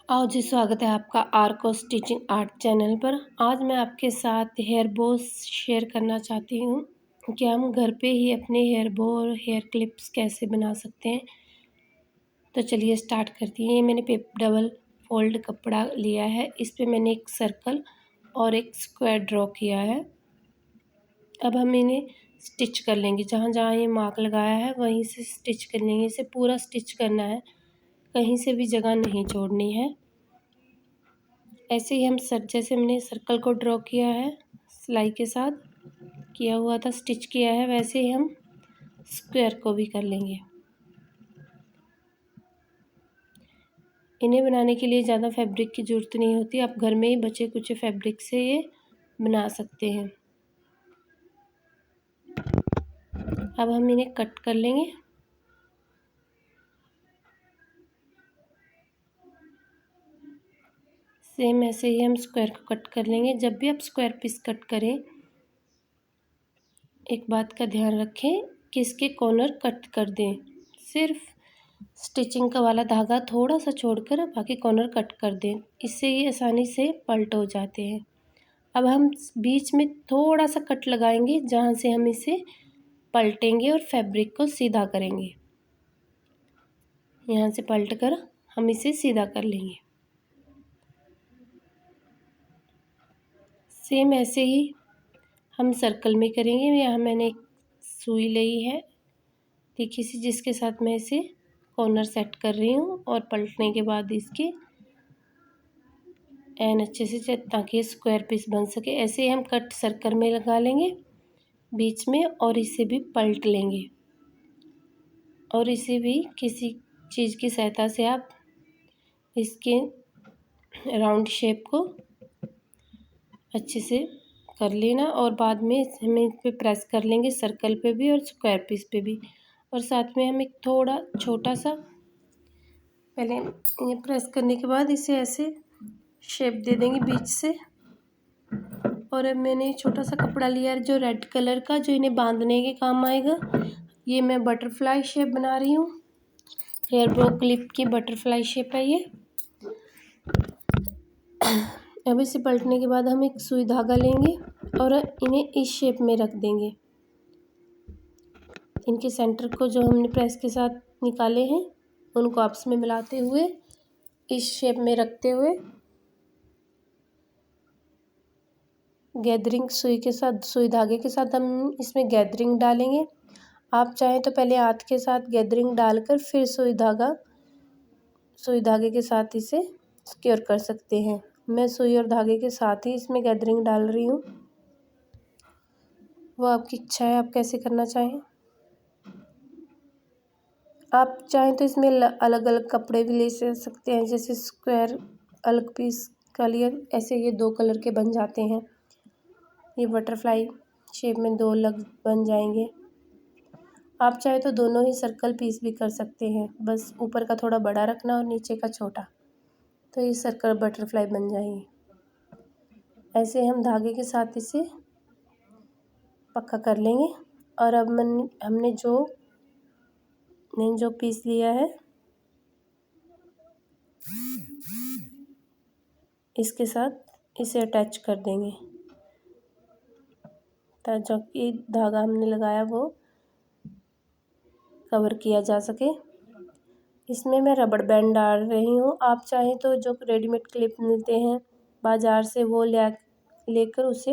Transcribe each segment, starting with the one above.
आओ जी, स्वागत है आपका आर्को स्टिचिंग आर्ट चैनल पर। आज मैं आपके साथ हेयर बो शेयर करना चाहती हूँ कि हम घर पे ही अपने हेयर बो और हेयर क्लिप्स कैसे बना सकते हैं। तो चलिए स्टार्ट करती हैं। ये मैंने डबल फोल्ड कपड़ा लिया है, इस पे मैंने एक सर्कल और एक स्क्वायर ड्रॉ किया है। अब हम इन्हें स्टिच कर लेंगे। जहाँ जहाँ ये मार्क लगाया है वहीं से स्टिच कर लेंगे। इसे पूरा स्टिच करना है, कहीं से भी जगह नहीं छोड़नी है। ऐसे ही हम जैसे हमने सर्कल को ड्रॉ किया है, सिलाई के साथ किया हुआ था, स्टिच किया है, वैसे ही हम स्क्वायर को भी कर लेंगे। इन्हें बनाने के लिए ज़्यादा फैब्रिक की ज़रूरत नहीं होती, आप घर में ही बचे कुछ फैब्रिक से ये बना सकते हैं। अब हम इन्हें कट कर लेंगे। सेम ऐसे ही हम स्क्वायर को कट कर लेंगे। जब भी आप स्क्वायर पीस कट करें, एक बात का ध्यान रखें कि इसके कॉर्नर कट कर दें। सिर्फ स्टिचिंग का वाला धागा थोड़ा सा छोड़कर बाकी कॉर्नर कट कर दें, इससे ये आसानी से पलट हो जाते हैं। अब हम बीच में थोड़ा सा कट लगाएंगे, जहाँ से हम इसे पलटेंगे और फैब्रिक को सीधा करेंगे। यहाँ से पलट कर हम इसे सीधा कर लेंगे। सेम ऐसे ही हम सर्कल में करेंगे। यहाँ मैंने एक सुई ली है तीखी सी, जिसके साथ मैं इसे कॉर्नर सेट कर रही हूँ और पलटने के बाद इसके एन अच्छे से, ताकि स्क्वायर पीस बन सके। ऐसे ही हम कट सर्कल में लगा लेंगे बीच में और इसे भी पलट लेंगे। और इसे भी किसी चीज़ की सहायता से आप इसके राउंड शेप को अच्छे से कर लेना और बाद में हम इस पे प्रेस कर लेंगे, सर्कल पे भी और स्क्वायर पीस पे भी। और साथ में हम एक थोड़ा छोटा सा, पहले ये प्रेस करने के बाद इसे ऐसे शेप दे देंगे बीच से। और अब मैंने छोटा सा कपड़ा लिया है जो रेड कलर का, जो इन्हें बांधने के काम आएगा। ये मैं बटरफ्लाई शेप बना रही हूँ, हेयर बो क्लिप की बटरफ्लाई शेप है ये। अब इसे पलटने के बाद हम एक सुई धागा लेंगे और इन्हें इस शेप में रख देंगे। इनके सेंटर को जो हमने प्रेस के साथ निकाले हैं उनको आपस में मिलाते हुए इस शेप में रखते हुए गैदरिंग सुई के साथ, सुई धागे के साथ हम इसमें गैदरिंग डालेंगे। आप चाहें तो पहले हाथ के साथ गैदरिंग डालकर फिर सुई धागे के साथ इसे सिक्योर कर सकते हैं। मैं सुई और धागे के साथ ही इसमें गैदरिंग डाल रही हूँ, वो आपकी इच्छा है, आप कैसे करना चाहें। आप चाहें तो इसमें अलग अलग कपड़े भी ले सकते हैं, जैसे स्क्वायर अलग पीस का लिया, ऐसे ये 2 कलर के बन जाते हैं। ये बटरफ्लाई शेप में 2 अलग बन जाएंगे। आप चाहे तो दोनों ही सर्कल पीस भी कर सकते हैं, बस ऊपर का थोड़ा बड़ा रखना और नीचे का छोटा, तो ये सर्कल बटरफ्लाई बन जाएंगे। ऐसे हम धागे के साथ इसे पक्का कर लेंगे। और अब हमने जो पीस लिया है इसके साथ इसे अटैच कर देंगे, ताकि जो धागा हमने लगाया वो कवर किया जा सके। इसमें मैं रबड़ बैंड डाल रही हूँ। आप चाहें तो जो रेडीमेड क्लिप मिलते हैं बाज़ार से, वो लेकर उसे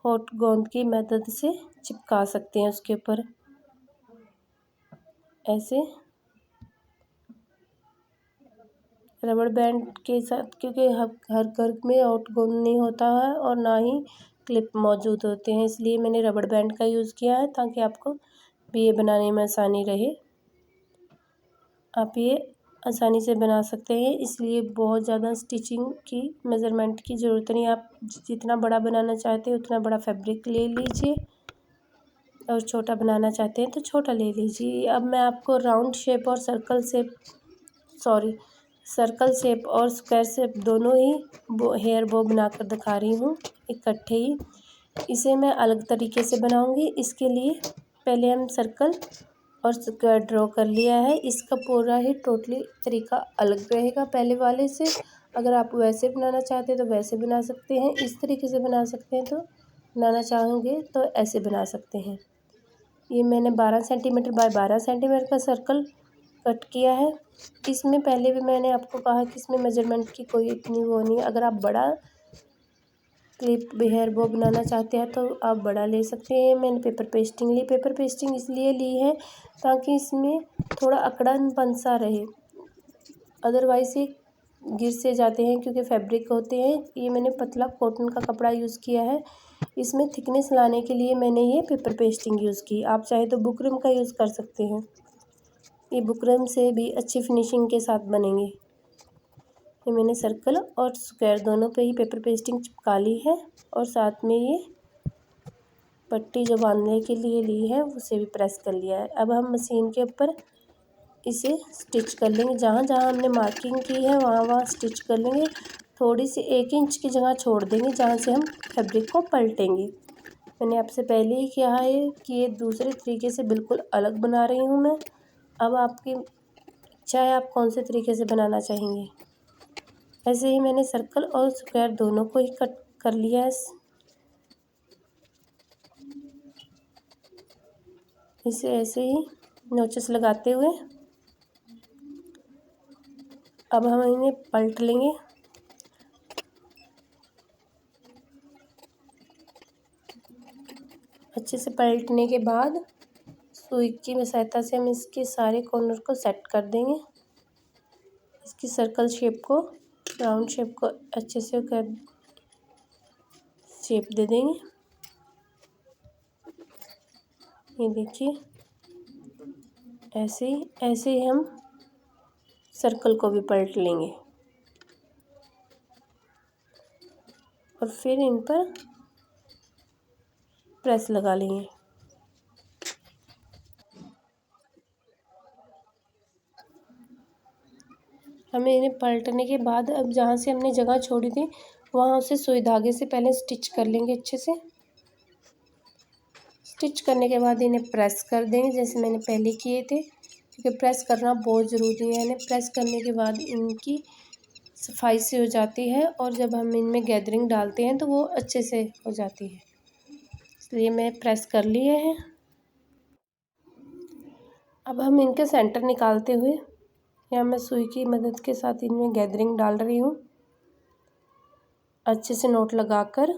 हॉट गोंद की मदद से चिपका सकते हैं उसके ऊपर ऐसे। रबड़ बैंड के साथ, क्योंकि हर घर में हॉट गोंद नहीं होता है और ना ही क्लिप मौजूद होते हैं, इसलिए मैंने रबड़ बैंड का यूज़ किया है, ताकि आपको भी ये बनाने में आसानी रहे। आप ये आसानी से बना सकते हैं, इसलिए बहुत ज़्यादा स्टिचिंग की मेज़रमेंट की ज़रूरत नहीं। आप जितना बड़ा बनाना चाहते हैं उतना बड़ा फैब्रिक ले लीजिए और छोटा बनाना चाहते हैं तो छोटा ले लीजिए। अब मैं आपको राउंड शेप और सर्कल शेप और स्क्वायर शेप दोनों ही हेयर बो बनाकर दिखा रही हूँ इकट्ठे ही। इसे मैं अलग तरीके से बनाऊँगी। इसके लिए पहले हम सर्कल और स्क्वायर ड्रॉ कर लिया है। इसका पूरा ही टोटली तरीका अलग रहेगा पहले वाले से। अगर आप वैसे बनाना चाहते हैं तो वैसे बना सकते हैं, इस तरीके से बना सकते हैं, तो बनाना चाहोगे तो ऐसे बना सकते हैं। ये मैंने 12 सेंटीमीटर बाय 12 सेंटीमीटर का सर्कल कट किया है। इसमें पहले भी मैंने आपको कहा कि इसमें मेजरमेंट की कोई इतनी वो नहीं है। अगर आप बड़ा क्लिप हेयर बो बनाना चाहते हैं तो आप बड़ा ले सकते हैं। मैंने पेपर पेस्टिंग ली। पेपर पेस्टिंग इसलिए ली है ताकि इसमें थोड़ा अकड़नपन सा रहे, अदरवाइज ये गिर से जाते हैं क्योंकि फैब्रिक होते हैं। ये मैंने पतला कॉटन का कपड़ा यूज़ किया है। इसमें थिकनेस लाने के लिए मैंने ये पेपर पेस्टिंग यूज़ की। आप चाहे तो बुकरम का यूज़ कर सकते हैं, ये बुकरम से भी अच्छी फिनिशिंग के साथ बनेंगे। ये मैंने सर्कल और स्क्वायर दोनों पे ही पेपर पेस्टिंग चिपका ली है और साथ में ये पट्टी जो बांधने के लिए ली है उसे भी प्रेस कर लिया है। अब हम मशीन के ऊपर इसे स्टिच कर लेंगे। जहाँ जहाँ हमने मार्किंग की है वहाँ वहाँ स्टिच कर लेंगे। थोड़ी सी 1 इंच की जगह छोड़ देंगे जहाँ से हम फैब्रिक को पलटेंगे। मैंने आपसे पहले ही कहा है कि ये दूसरे तरीके से बिल्कुल अलग बना रही हूँ मैं। अब आपकी इच्छा है आप कौन से तरीके से बनाना चाहेंगे। ऐसे ही मैंने सर्कल और स्क्वायर दोनों को ही कट कर लिया है। इसे ऐसे ही नोचेस लगाते हुए अब हम इन्हें पलट लेंगे। अच्छे से पलटने के बाद सुई की सहायता से हम इसके सारे कॉर्नर को सेट कर देंगे। इसकी सर्कल शेप को, राउंड शेप को अच्छे से कर शेप दे देंगे। ये देखिए ऐसे ही हम सर्कल को भी पलट लेंगे और फिर इन पर प्रेस लगा लेंगे। हमें इन्हें पलटने के बाद अब जहाँ से हमने जगह छोड़ी थी वहाँ उसे सुई धागे से पहले स्टिच कर लेंगे अच्छे से। स्टिच करने के बाद इन्हें प्रेस कर देंगे जैसे मैंने पहले किए थे, क्योंकि प्रेस करना बहुत ज़रूरी है। इन्हें प्रेस करने के बाद इनकी सफाई से हो जाती है और जब हम इनमें गैदरिंग डालते हैं तो वो अच्छे से हो जाती है, इसलिए मैं प्रेस कर लिए हैं। अब हम इनके सेंटर निकालते हुए यहाँ मैं सुई की मदद के साथ इनमें गैदरिंग डाल रही हूँ। अच्छे से नोट लगाकर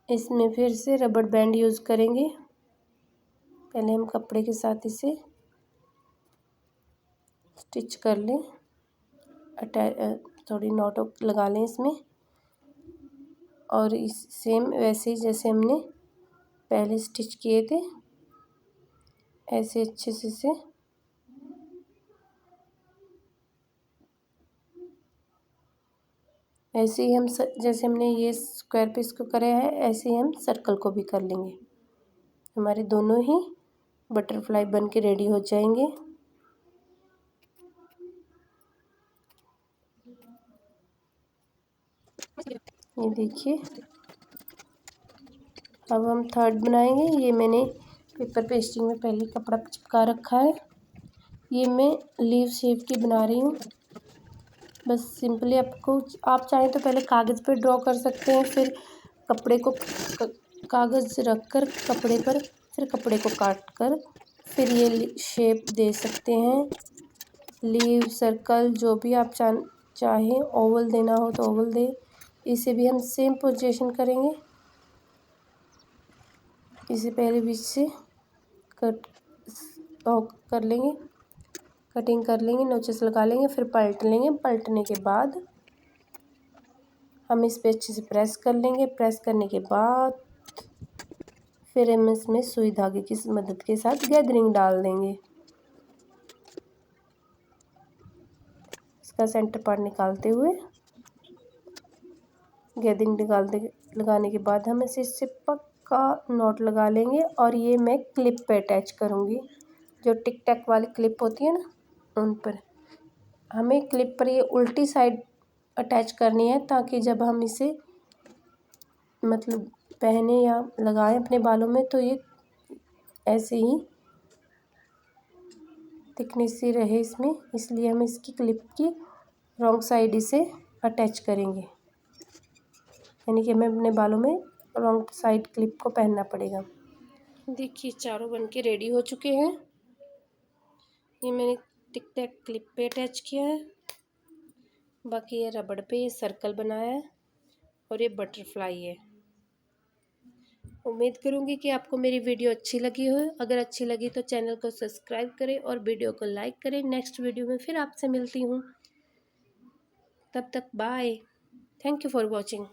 इसमें फिर से रबड़ बैंड यूज़ करेंगे। पहले हम कपड़े के साथ इसे स्टिच कर लें, थोड़ी नॉट लगा लें इसमें और इस सेम वैसे ही जैसे हमने पहले स्टिच किए थे ऐसे अच्छे से इसे ऐसे ही हम जैसे हमने ये स्क्वायर पीस को करा है ऐसे ही हम सर्कल को भी कर लेंगे। हमारे दोनों ही बटरफ्लाई बन के रेडी हो जाएंगे। ये देखिए अब हम थर्ड बनाएंगे। ये मैंने पेपर पेस्टिंग में पहले कपड़ा चिपका रखा है। ये मैं लीव शेप की बना रही हूँ। बस सिंपली आपको, आप चाहें तो पहले कागज़ पे ड्रॉ कर सकते हैं, फिर कपड़े को कागज़ रख कर कपड़े पर फिर कपड़े को काट कर फिर ये शेप दे सकते हैं। लीव, सर्कल जो भी आप चाहें, ओवल देना हो तो ओवल दे। इसे भी हम सेम पोजीशन करेंगे। इसे पहले बीच से कट कर लेंगे, कटिंग कर लेंगे, नोचेस लगा लेंगे, फिर पलट लेंगे। पलटने के बाद हम इस पे अच्छे से प्रेस कर लेंगे। प्रेस करने के बाद फिर हम इसमें सुई धागे की मदद के साथ गैदरिंग डाल देंगे। इसका सेंटर पार्ट निकालते हुए गैदरिंग लगाने के बाद हम इससे पक्का नॉट लगा लेंगे और ये मैं क्लिप पे अटैच करूँगी। जो टिक टैक वाली क्लिप होती है ना, उन पर हमें क्लिप पर ये उल्टी साइड अटैच करनी है ताकि जब हम इसे मतलब पहने या लगाएं अपने बालों में तो ये ऐसे ही थिकनेस सी रहे इसमें, इसलिए हम इसकी क्लिप की रॉन्ग साइड इसे अटैच करेंगे, यानी कि हमें अपने बालों में रॉन्ग साइड क्लिप को पहनना पड़ेगा। देखिए चारों बनके रेडी हो चुके हैं। ये मैंने टिक टैक क्लिप पे अटैच किया है, बाकी ये रबड़ पे ये सर्कल बनाया है और ये बटरफ्लाई है। उम्मीद करूँगी कि आपको मेरी वीडियो अच्छी लगी हो। अगर अच्छी लगी तो चैनल को सब्सक्राइब करें और वीडियो को लाइक करें। नेक्स्ट वीडियो में फिर आपसे मिलती हूँ, तब तक bye. Thank you for watching.